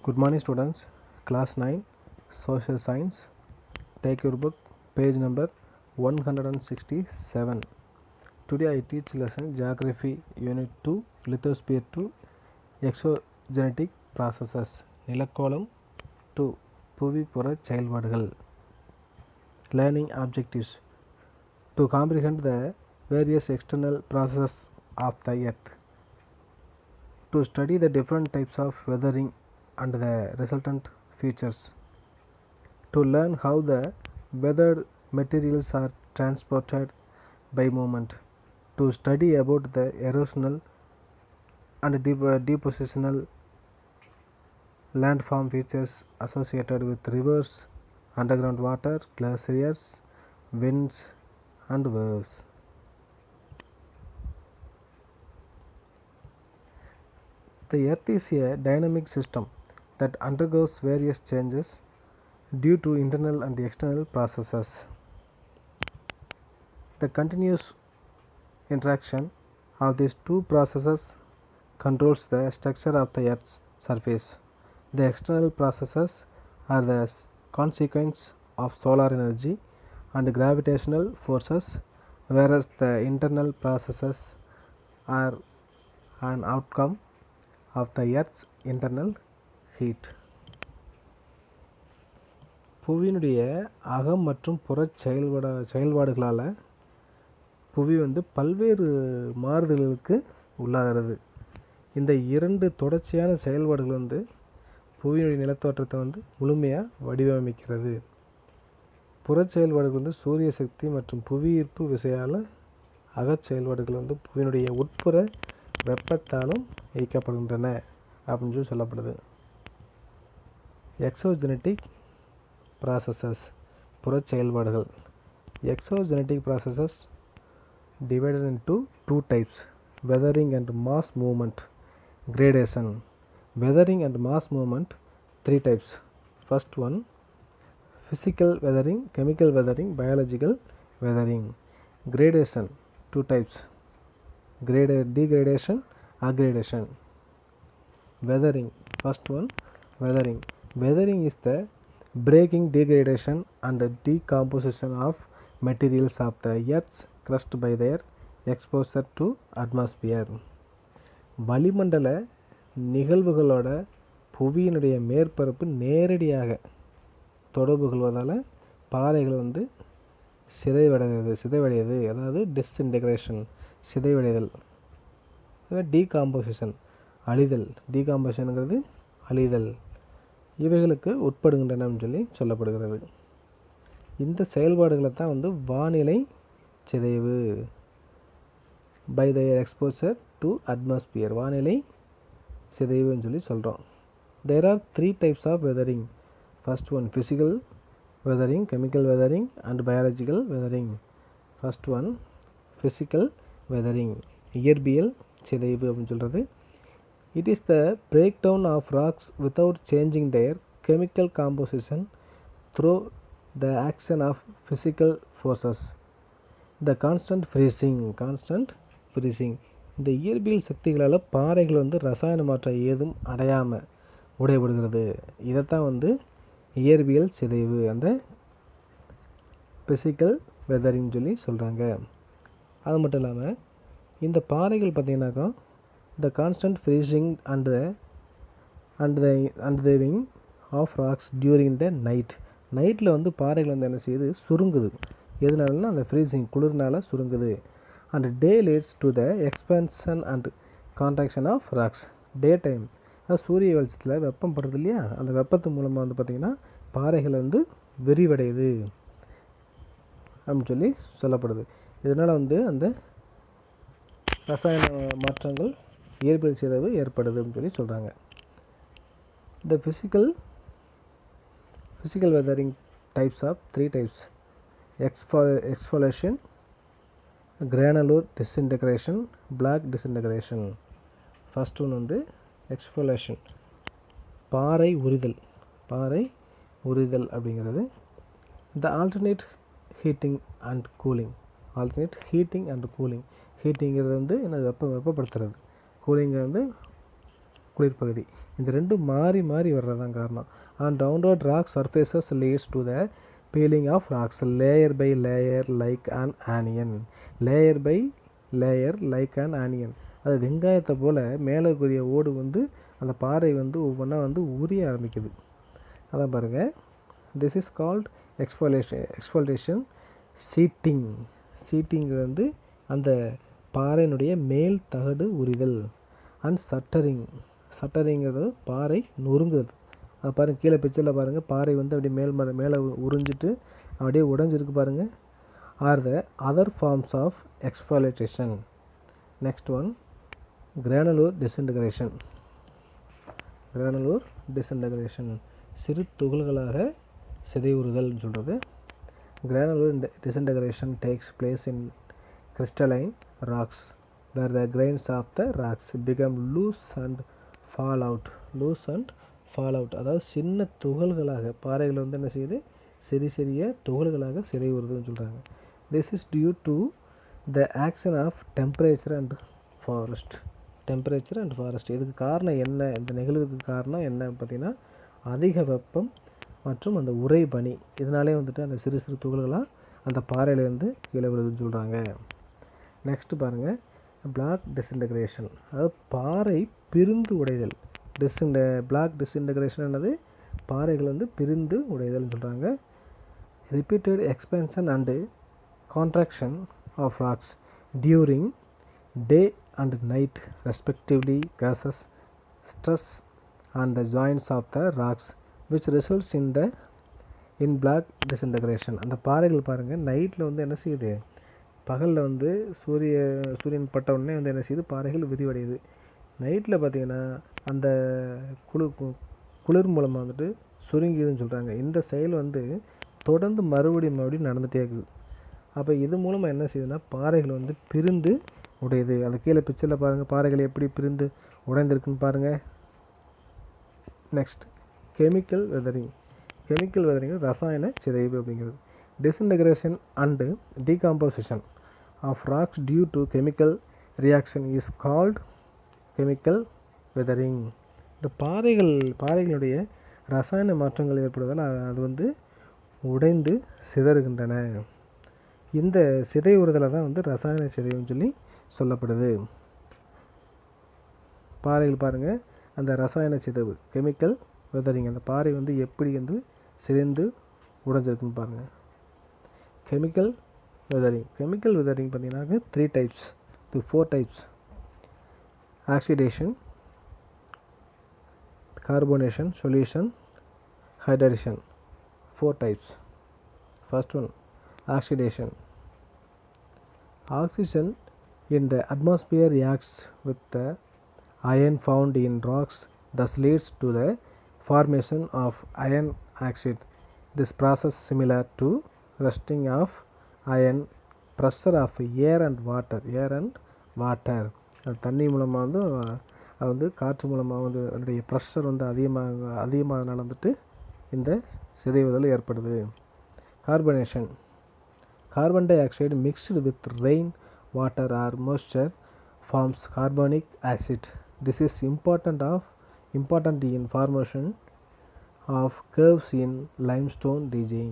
Good morning students, class 9 social science. Take your book, page number 167. Today I teach lesson geography unit 2 lithosphere 2 exogenetic processes. நிலக்கோளம் 2 புவிப்புற செயல்பாடுகள். Learning objectives: to comprehend the various external processes of the earth, to study the different types of weathering and the resultant features, to learn how the weathered materials are transported by movement, to study about the erosional and depositional landform features associated with rivers, underground water, glaciers, winds and waves. The earth is a dynamic system that undergoes various changes due to internal and external processes. The continuous interaction of these two processes controls the structure of the earth's surface. The external processes are the consequence of solar energy and gravitational forces, whereas the internal processes are an outcome of the earth's internal heat. புவியினுடைய அகம் மற்றும் புற செயல்பாடுகளால் புவி பல்வேறு மாறுதல்களுக்கு உள்ளாகிறது. இந்த இரண்டு தொடர்ச்சியான செயல்பாடுகள் புவியினுடைய நிலத்தோற்றத்தை முழுமையாக வடிவமைக்கிறது. புற செயல்பாடுகள் சூரிய சக்தி மற்றும் புவி ஈர்ப்பு விசையால் அகச் செயல்பாடுகள் புவியினுடைய உட்புற வெப்பத்தாலும் இயக்கப்படுகின்றன அப்படின்னு சொல்லப்படுது. எக்ஸோஜெனட்டிக் ப்ராசஸஸ் புற செயல்பாடுகள். Exogenetic processes divided into two types: weathering and mass movement. Gradation: weathering and mass movement, three types. First one, physical weathering, chemical weathering, biological weathering. Gradation, two types: degradation, aggradation. Weathering, first one, weathering. Weathering is the breaking, degradation and decomposition of materials of the earth's crust by their exposure to atmosphere. வளிமண்டல நிகழ்வுகளோட புவியினுடைய மேற்பரப்பு நேரடியாக தொடர்பு கொள்வதால் பாறைகள் சிதைவடையுது, அதாவது disintegration, சிதைவடைதல். Decomposition, அழிதல். டீகாம்போசிஷனுங்கிறது அழிதல். இவைகளுக்கு உட்படுகின்றன சொல்லப்படுகிறது. இந்த செயல்பாடுகளை தான் வானிலை சிதைவு, by their exposure to atmosphere, வானிலை சிதைவுன்னு சொல்கிறோம். There are three types of weathering. First one, physical weathering, chemical weathering and biological weathering. First one, physical weathering, இயற்பியல் சிதைவு அப்படின்னு சொல்கிறது. It is the break down of rocks without changing their chemical composition through the action of physical forces. The constant freezing. இந்த இயற்பியல் சக்திகளால் பாறைகள் ரசாயன மாற்றம் ஏதும் அடையாமல் உடையப்படுகிறது. இதைத்தான் இயற்பியல் சிதைவு, அந்த பிசிக்கல் வெதரிங் சொல்கிறாங்க. அது மட்டும் இல்லாமல் இந்த பாறைகள் பார்த்திங்கனாக்கா the constant freezing and the wing of rocks during the night. நைட்டில் பாறைகள் என்ன செய்யுது, சுருங்குது. எதனாலனா அந்த freezing, குளிர்னால சுருங்குது. and day leads to the expansion and contraction of rocks. Day time, அது சூரிய வெளிச்சத்தில் வெப்பம் படுறது இல்லையா, அந்த வெப்பத்து மூலமாக பார்த்திங்கன்னா பாறைகள் விரிவடையுது அப்படின்னு சொல்லப்படுது. இதனால் அந்த ரசாயன மாற்றங்கள், இயற்பியல் சிதைவு ஏற்படுது அப்படின்னு சொல்கிறாங்க. The physical weathering types of three types: exfoliation, granular disintegration, black disintegration. First one exfoliation, பாறை உரிதல் அப்படிங்கிறது. The alternate heating and cooling. ஹீட்டிங்கிறது வெப்பப்படுத்துறது. கூலிங்கை குளிர்பகுதி. இந்த ரெண்டும் மாறி மாறி வர்றதான் காரணம். And downward rock surfaces leads to the peeling of rocks layer by layer like an onion. Layer by layer like an onion. அது வெங்காயத்தை போல் மேலே கூடிய ஓடு வந்து அந்த பாறை வந்து ஒவ்வொன்றா வந்து உரிய ஆரம்பிக்குது. அதான் பாருங்கள், திஸ் இஸ் கால்ட் எக்ஸ்ஃபோல்டேஷன் சீட்டிங். சீட்டிங்கிறது வந்து அந்த பாறையினுடைய மேல் தகடு உரிதல். அண்ட் சட்டரிங்கிறது பாறை நொறுங்குறது. அது பாருங்கள், கீழே பிக்சரில் பாருங்கள், பாறை வந்து அப்படியே மேலே உறிஞ்சிட்டு அப்படியே உடஞ்சிருக்கு பாருங்கள். Are the other forms of exfoliation. Next one, granular disintegration. Granular disintegration சிறு துகள்களாக சிதைவுறுதல்னு சொல்கிறது. Granular disintegration takes place in crystalline rocks where the grains of the rocks become loose and fall out. அதாவது சின்ன துகள்களாக பாறைகள் வந்து என்ன செய்யுது, சிறிய துகள்களாக சிதைவுறுதுன்னு சொல்கிறாங்க. This is due to the action of temperature and frost. இதுக்கு காரணம் என்ன, இந்த நிகழ்வுக்கு காரணம் என்ன பார்த்திங்கன்னா அதிக வெப்பம் மற்றும் அந்த உறை பனி. இதனாலே வந்துட்டு அந்த சிறு துகள்களாக அந்த பாறையிலேருந்து கீழே விழுதுன்னு சொல்கிறாங்க. நெக்ஸ்ட்டு பாருங்கள், பிளாக் டிஸ்இன்டகிரேஷன். அதாவது பாறை பிரிந்து உடைதல். பிளாக் டிஸ்இன்டகிரேஷன் என்னது, பாறைகள் வந்து பிரிந்து உடைதல்னு சொல்கிறாங்க. Repeated expansion and contraction of rocks during day and night respectively causes stress on the joints of the rocks which results in block disintegration. அந்த பாறைகள் பாருங்கள், நைட்டில் வந்து என்ன செய்யுது, பகலில் வந்து சூரியன் பட்ட உடனே வந்து என்ன செய்யுது, பாறைகள் விரிவடையுது. நைட்டில் பார்த்திங்கன்னா அந்த குளிர் மூலமாக வந்துட்டு சுருங்கிதுன்னு சொல்கிறாங்க. இந்த செயல் வந்து தொடர்ந்து மறுபடியும் நடந்துகிட்டே இருக்குது. அப்போ இது மூலமாக என்ன செய்யுதுன்னா பாறைகள் வந்து பிரிந்து உடையுது. அந்த கீழே பிக்சரில் பாருங்கள், பாறைகள் எப்படி பிரிந்து உடைந்திருக்குன்னு பாருங்கள். நெக்ஸ்ட், கெமிக்கல் வெதரிங் ரசாயன சிதைவு அப்படிங்கிறது. Disintegration and decomposition of rocks due to chemical reaction is called chemical weathering. இந்த பாறைகளுடைய ரசாயன மாற்றங்கள் ஏற்படுவதால் அது வந்து உடைந்து சிதறுகின்றன. இந்த சிதைவுறுதலை தான் வந்து ரசாயன சிதைவுன்னு சொல்லி சொல்லப்படுது. பாறைகள் பாருங்கள், அந்த ரசாயன சிதைவு கெமிக்கல் வெதரிங், அந்த பாறை வந்து எப்படி வந்து சிதைந்து உடைஞ்சிருக்குன்னு பாருங்கள். கெமிக்கல் வெதரிங் பார்த்தீங்கன்னா 3 types to 4 types. Oxidation, carbonation, solution, hydration. 4 types. First one, oxidation. Oxygen in the atmosphere reacts with the iron found in rocks, thus leads to the formation of iron oxide. This process similar to rusting of iron, pressure of air and water. தண்ணி மூலமாக வந்து காற்று மூலமாக வந்து அதனுடைய pressure வந்து அதிகமாகனால வந்துட்டு இந்த சிதைவுதல் ஏற்படுது. Carbonation, carbon dioxide mixed with rain water or moisture forms carbonic acid. This is important in formation of curves in limestone region.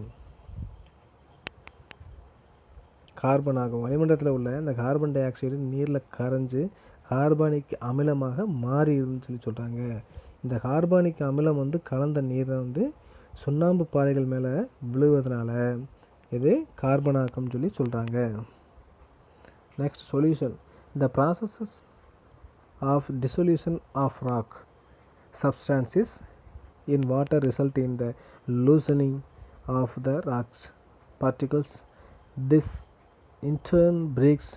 Carbon ஆகும் வளிமண்டலத்தில் உள்ள இந்த கார்பன் டை ஆக்சைடு நீரில் கரைஞ்சு கார்பானிக் அமிலமாக மாறிடுன்னு சொல்லி சொல்கிறாங்க. இந்த கார்பானிக் அமிலம் வந்து கலந்த நீரை வந்து சுண்ணாம்பு பாறைகள் மேலே விழுவதனால இது கார்பனாக்கம்னு சொல்லி சொல்கிறாங்க. Next, solution. The processes of dissolution of rock substances in water result in the loosening of the rocks particles. This in turn breaks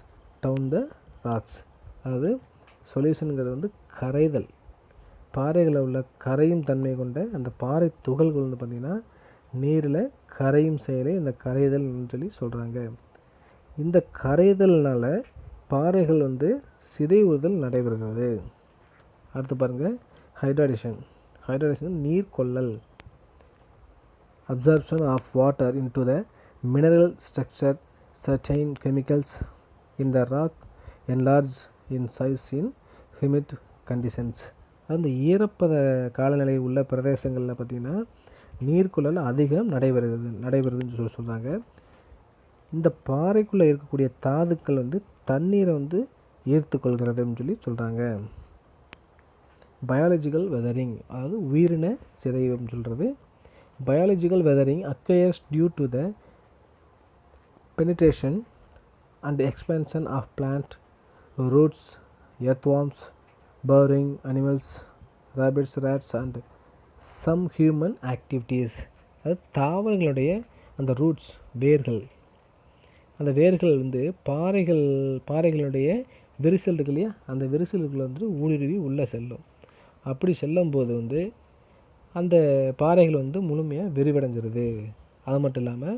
down the rocks. அதாவது சொல்யூஷனுங்கிறது வந்து கரைதல். பாறைகளில் உள்ள கரையும் தன்மை கொண்ட அந்த பாறை துகள்கள் வந்து பார்த்திங்கன்னா நீரில் கரையும் செயலை இந்த கரைதல்னு சொல்லி சொல்கிறாங்க. இந்த கரைதல்னால் பாறைகள் வந்து சிதைவுறுதல் நடைபெறுகிறது. அடுத்து பாருங்கள், ஹைட்ரேஷன். நீர் கொள்ளல். absorption of water into the mineral structure. Certain chemicals in the rock enlarge in size in humid conditions. அந்த ஈரப்பத காலநிலை உள்ள பிரதேசங்களில் பார்த்திங்கன்னா நீர்க்குள்ளல் அதிகம் நடைபெறுதுன்னு சொல்கிறாங்க. இந்த பாறைக்குள்ளே இருக்கக்கூடிய தாதுக்கள் வந்து தண்ணீரை வந்து ஈர்த்துக்கொள்கிறதுன்னு சொல்கிறாங்க. பயாலஜிக்கல் வெதரிங், அதாவது உயிரின சிதைவுன்னு சொல்கிறது. Biological weathering occurs due to the penetration and expansion of plant roots, earthworms, burrowing animals, rabbits, rats and some human activities. அது தாவரங்களுடைய அந்த ரூட்ஸ், வேர்கள், அந்த வேர்கள் வந்து பாறைகளுடைய விரிசல் இருக்கு இல்லையா, அந்த விரிசல்கள் வந்து ஊடுருவி உள்ளே செல்லும். அப்படி செல்லும்போது வந்து அந்த பாறைகள் வந்து முழுமையாக விரிவடைஞ்சிருது. அது மட்டும் இல்லாமல்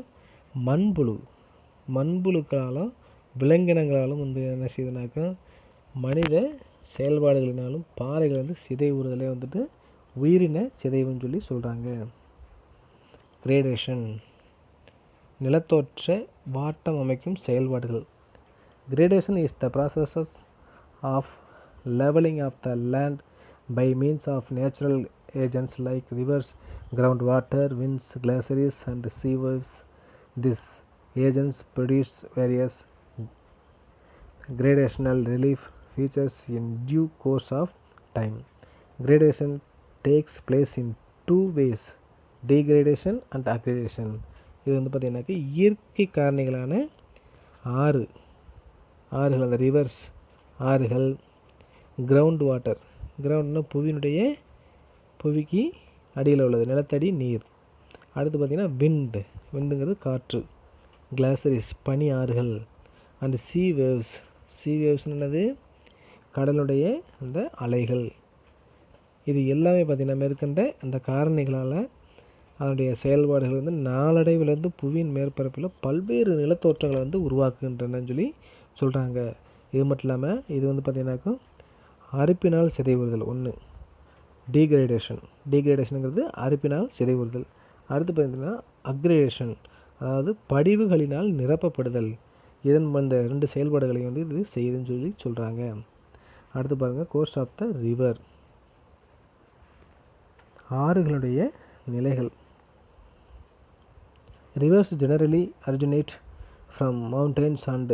மண்புழுக்களாலும் விலங்கினங்களாலும் வந்து என்ன செய்யுதுனாக்கா மனித செயல்பாடுகளினாலும் பாறைகள் வந்து சிதைவுறுதலே வந்துட்டு உயிரின சிதைவுன்னு சொல்கிறாங்க. கிரேடேஷன், நிலத்தோற்ற வாட்டம் அமைக்கும் செயல்பாடுகள். Gradation is the processes of levelling of the land by means of natural agents like rivers, groundwater, winds, glaciers and sea waves. These agents produce various gradational relief features in due course of time. Gradation takes place in two ways, degradation and aggradation. இது வந்து பார்த்திங்கனாக்கா இயற்கை காரணிகளான ஆறுகள், அந்த reverse ஆறுகள், ground water, கிரவுண்ட்னா புவிக்கு அடியில் உள்ளது நிலத்தடி நீர். அடுத்து பார்த்திங்கன்னா விண்டுங்கிறது காற்று, கிளாசரிஸ் பனி ஆறுகள், அண்ட் சீ வேவ்ஸ்னது கடலுடைய அந்த அலைகள். இது எல்லாமே பார்த்திங்கன்னா மேற்கண்ட அந்த காரணிகளால் அதனுடைய செயல்பாடுகள் வந்து நாளடைவில் வந்து புவியின் மேற்பரப்பில் பல்வேறு நிலத்தோற்றங்களை வந்து உருவாக்குகின்றனன்னு சொல்கிறாங்க. இது மட்டும் இல்லாமல் இது வந்து பார்த்திங்கனாக்கா அரிப்பினால் சிதைவுறுதல் ஒன்று, டீக்ரேடேஷனுங்கிறது அரிப்பினால் சிதைவுறுதல். அடுத்து பார்த்திங்கன்னா அக்ரேடேஷன், அதாவது படிவுகளினால் நிரப்பப்படுதல். இதன் இந்த 2 செயல்பாடுகளையும் வந்து இது செய்யுதுன்னு சொல்கிறாங்க. அடுத்து பாருங்கள், கோர்ஸ் ஆஃப் த ரிவர், ஆறுகளுடைய நிலைகள். Reverse generally originate from mountains and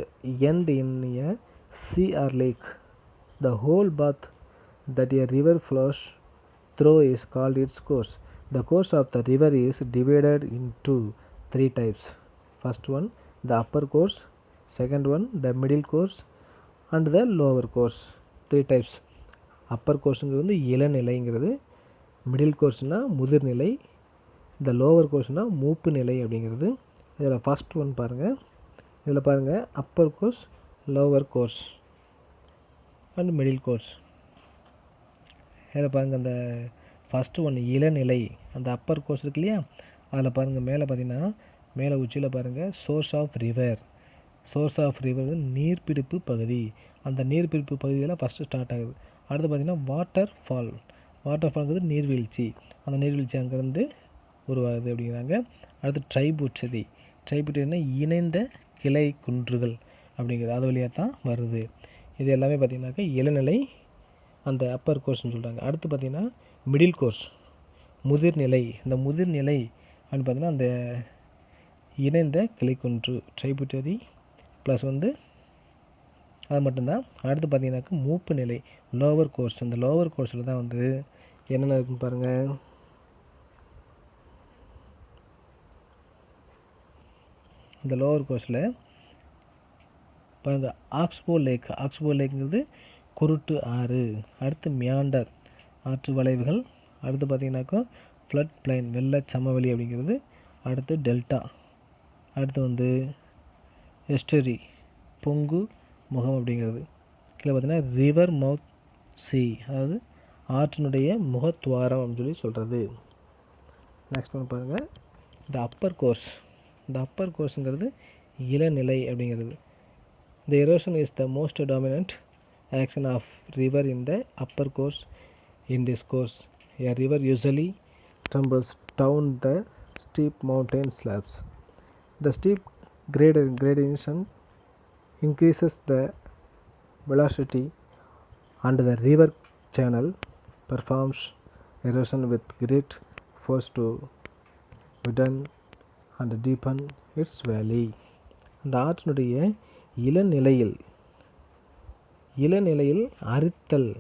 end in a sea or lake. The whole path that a river flows through is called its course. The course of the river is divided into 3 types. First one, the upper course. Second one, the middle course and the lower course. 3 types. upper courseங்கிறது வந்து இளநிலைங்கிறது, middle கோர்ஸ்னால் முதிர்நிலை, இந்த lower கோர்ஸ்னால் மூப்பு நிலை அப்படிங்கிறது. இதில் first one பாருங்கள், இதில் பாருங்கள் upper course, lower course and middle course. இதில் பாருங்கள் அந்த ஃபஸ்ட்டு ஒன்று இளநிலை, அந்த அப்பர் கோர்ஸ் இருக்கு இல்லையா, அதில் பாருங்கள் மேலே பார்த்தீங்கன்னா மேலே உச்சியில் பாருங்கள் சோர்ஸ் ஆஃப் ரிவர் வந்து நீர்பிடிப்பு பகுதி. அந்த நீர்பிடிப்பு பகுதியில் ஃபஸ்ட்டு ஸ்டார்ட் ஆகுது. அடுத்து பார்த்திங்கன்னா வாட்டர் ஃபால்ங்கிறது நீர்வீழ்ச்சி, அந்த நீர்வீழ்ச்சி அங்கேருந்து உருவாகுது அப்படிங்கிறாங்க. அடுத்து ட்ரைபுட்னா இணைந்த கிளை குன்றுகள் அப்படிங்கிறது, அது வழியாக தான் வருது. இது எல்லாமே பார்த்திங்கனாக்கா இளநிலை, அந்த அப்பர் கோர்ஸ்னு சொல்கிறாங்க. அடுத்து பார்த்திங்கன்னா மிடில் கோர்ஸ், முதிர்நிலை. இந்த முதிர்நிலை அப்படின்னு பார்த்திங்கன்னா அந்த இணைந்த கிளைக்குன்று, ட்ரைபுட்டரி ப்ளஸ் வந்து அது மட்டும்தான். அடுத்து பார்த்திங்கனாக்கா மூப்பு நிலை, லோவர் கோர்ஸ். அந்த லோவர் கோர்ஸில் தான் வந்து என்னென்ன இருக்குன்னு பாருங்கள். இந்த லோவர் கோர்ஸில் பாருங்கள் ஆக்ஸ்போ லேக்ங்கிறது குருட்டு ஆறு. அடுத்து மியாண்டர் ஆற்று வளைவுகள். அடுத்து பார்த்திங்கனாக்கா ஃப்ளட் பிளைன் வெள்ள சமவெளி அப்படிங்கிறது. அடுத்து டெல்டா. அடுத்து வந்து எஸ்டரி பொங்கு முகம் அப்படிங்கிறது. கீழே பார்த்திங்கன்னா ரிவர் மவுத் சி, அதாவது ஆற்றினுடைய முகத்துவாரம் அப்படின்னு சொல்கிறது. நெக்ஸ்ட் ஒன்று பாருங்கள், இந்த அப்பர் கோர்ஸுங்கிறது இளநிலை அப்படிங்கிறது. The erosion is the most dominant action of river in the upper course. In this course, a river usually tumbles down the steep mountain slabs. The steep gradation increases the velocity and the river channel performs erosion with great force to widen and deepen its valley. அந்த ஆற்றினுடைய இளநிலையில் அரித்தல்,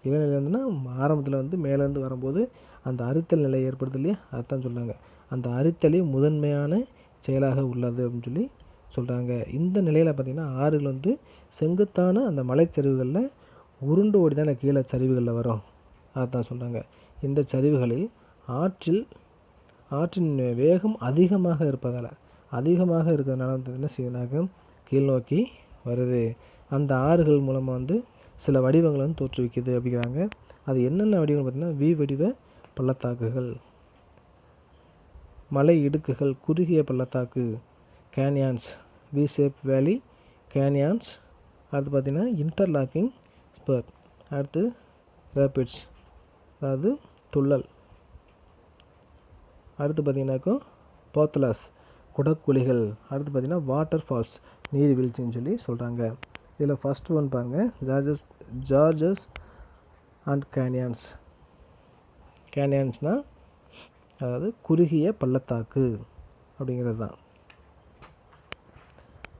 இளநிலை வந்துன்னா ஆரம்பத்தில் வந்து மேலேருந்து வரும்போது அந்த அரித்தல் நிலை ஏற்படுது இல்லையா, அதைத்தான் சொல்கிறாங்க. அந்த அரித்தலே முதன்மையான செயலாக உள்ளது அப்படின்னு சொல்லி சொல்கிறாங்க. இந்த நிலையில் பார்த்திங்கன்னா ஆறுகள் வந்து செங்குத்தான அந்த மலைச்சரிவுகளில் உருண்டு ஓடி தானே கீழே சரிவுகளில் வரும், அதைத்தான் சொல்கிறாங்க. இந்த சரிவுகளில் ஆற்றின் வேகம் அதிகமாக இருக்கிறதுனால வந்து என்ன செய்யுதுனாக்க கீழ் நோக்கி வருது. அந்த ஆறுகள் மூலமாக வந்து சில வடிவங்களை வந்து தோற்றுவிக்குது அப்படிங்கிறாங்க. அது என்னென்ன வடிவங்கள் பார்த்திங்கன்னா வி வடிவ பள்ளத்தாக்குகள், மலை இடுக்குகள், குறுகிய பள்ளத்தாக்கு கேனியான்ஸ், வி ஷேப் வேலி கேனியான்ஸ், அடுத்து பார்த்திங்கன்னா இன்டர்லாக்கிங் ஸ்பர், அடுத்து ரேபிட்ஸ் அதாவது துள்ளல், அடுத்து பார்த்திங்கனாக்கா போத்தலாஸ் குடக்குழிகள், அடுத்து பார்த்திங்கன்னா வாட்டர் ஃபால்ஸ் நீர்வீழ்ச்சின்னு சொல்லி சொல்கிறாங்க. இதில் ஃபஸ்ட் ஒன் பாருங்கள், ஜார்ஜஸ் அண்ட் கேனியான்ஸ். கேனியான்ஸ்னால் அதாவது குறுகிய பள்ளத்தாக்கு அப்படிங்கிறது தான்.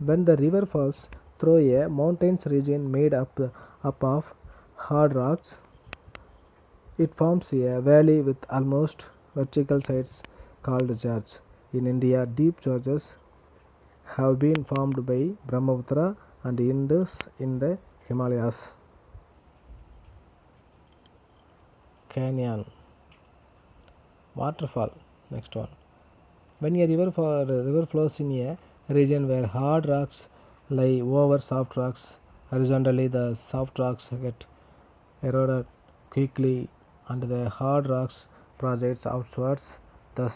When the river falls through a mountainous region made up of hard rocks, it forms a valley with almost vertical sides called gorge. In India, deep gorges have been formed by Brahmaputra and Indus in the Himalayas. Canyon, waterfall, next one. When a river flows in a region where hard rocks lie over soft rocks horizontally, the soft rocks get eroded quickly and the hard rocks projects outwards. Thus,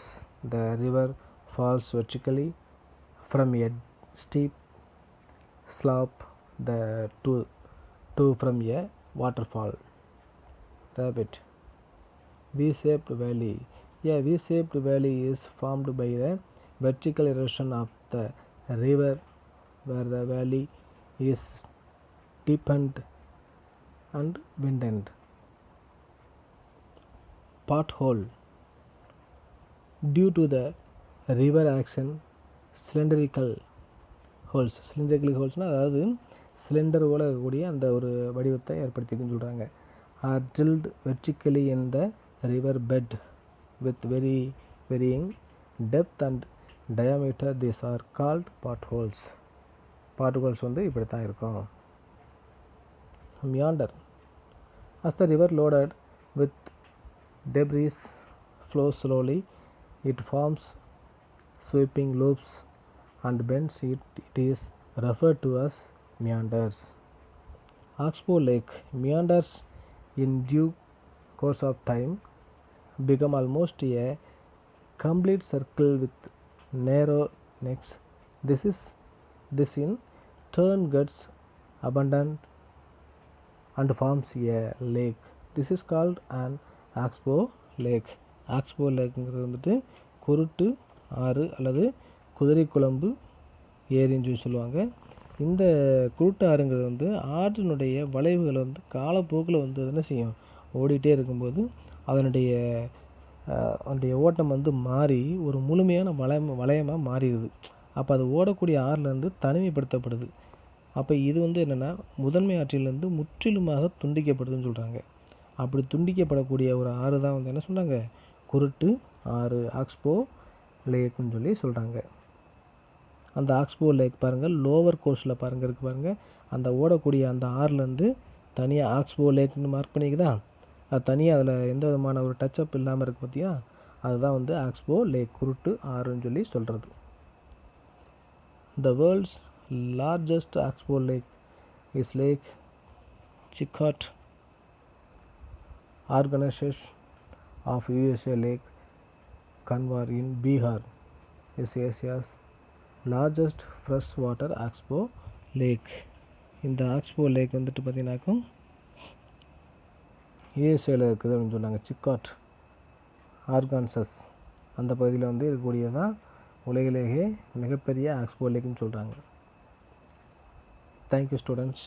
the river falls vertically from a steep slope to from a waterfall. Rabbit, V-shaped valley. A V-shaped valley is formed by the vertical erosion of the river where the valley is deepened and widened. Pothole, due to the river action, cylindrical holes அதாவது cylinder போல இருக்கக்கூடிய அந்த ஒரு வடிவத்தை ஏற்படுத்திக்குன்னு சொல்கிறாங்க. are drilled vertically in the river bed with varying depth and diameter. These are called potholes. Potholes வந்து இப்படி தான் இருக்கும். Meander, as the river loaded with debris flows slowly, it forms sweeping loops and bends. It is referred to as meanders. Oxbow Lake meanders in due course of time become almost a complete circle with narrow necks. This in turn gets abundant and forms a lake. This is called an oxbow lake. Oxbow lakeங்கிறது வந்துட்டு குருட்டு ஆறு அல்லது குதிரை குழம்பு ஏரின்னு சொல்லி சொல்லுவாங்க. இந்த குருட்டு ஆறுங்கிறது வந்து ஆற்றினுடைய வளைவுகளை வந்து காலப்போக்கில் வந்து என்ன செய்யும், ஓடிட்டே இருக்கும்போது அதனுடைய ஓட்டம் வந்து மாறி ஒரு முழுமையான வளையமாக மாறிடுது. அப்போ அது ஓடக்கூடிய ஆறுலேருந்து தனிமைப்படுத்தப்படுது. அப்போ இது வந்து என்னென்னா முதன்மை ஆற்றிலேருந்து முற்றிலுமாக துண்டிக்கப்படுதுன்னு சொல்கிறாங்க. அப்படி துண்டிக்கப்படக்கூடிய ஒரு ஆறு தான் வந்து என்ன சொல்கிறாங்க, குருட்டு ஆறு, ஆக்ஸ்போ லேக்குன்னு சொல்லி சொல்கிறாங்க. அந்த ஆக்ஸ்போ லேக் பாருங்கள், லோவர் கோஸ்ட்டில் பாருங்கள் இருக்குது பாருங்கள், அந்த ஓடக்கூடிய அந்த ஆறுலேருந்து தனியாக ஆக்ஸ்போ லேக்னு மார்க் பண்ணிக்குதா, அது தனியாக அதில் எந்த விதமான ஒரு டச்சப் இல்லாமல் இருக்குது பார்த்தியா, அதுதான் வந்து ஆக்ஸ்போ லேக், குருட்டு ஆறுன்னு சொல்லி சொல்கிறது. The world's largest oxbow lake is Lake Chilkoot, organization of USA. Lake Kanwar in Bihar is Asia's largest freshwater oxbow lake. இந்த ஆக்ஸ்போ லேக் வந்துட்டு பார்த்தீங்கன்னாக்கும் யூஎஸ்ஏல இருக்குது அப்படின்னு சொன்னாங்க. சிக்காட், ஆர்கான்சஸ் அந்த பகுதியில் வந்து இருக்கக்கூடியதான் உலகிலேயே மிகப்பெரிய ஆக்ஸ்போ லேக்னு சொல்கிறாங்க. Thank you students.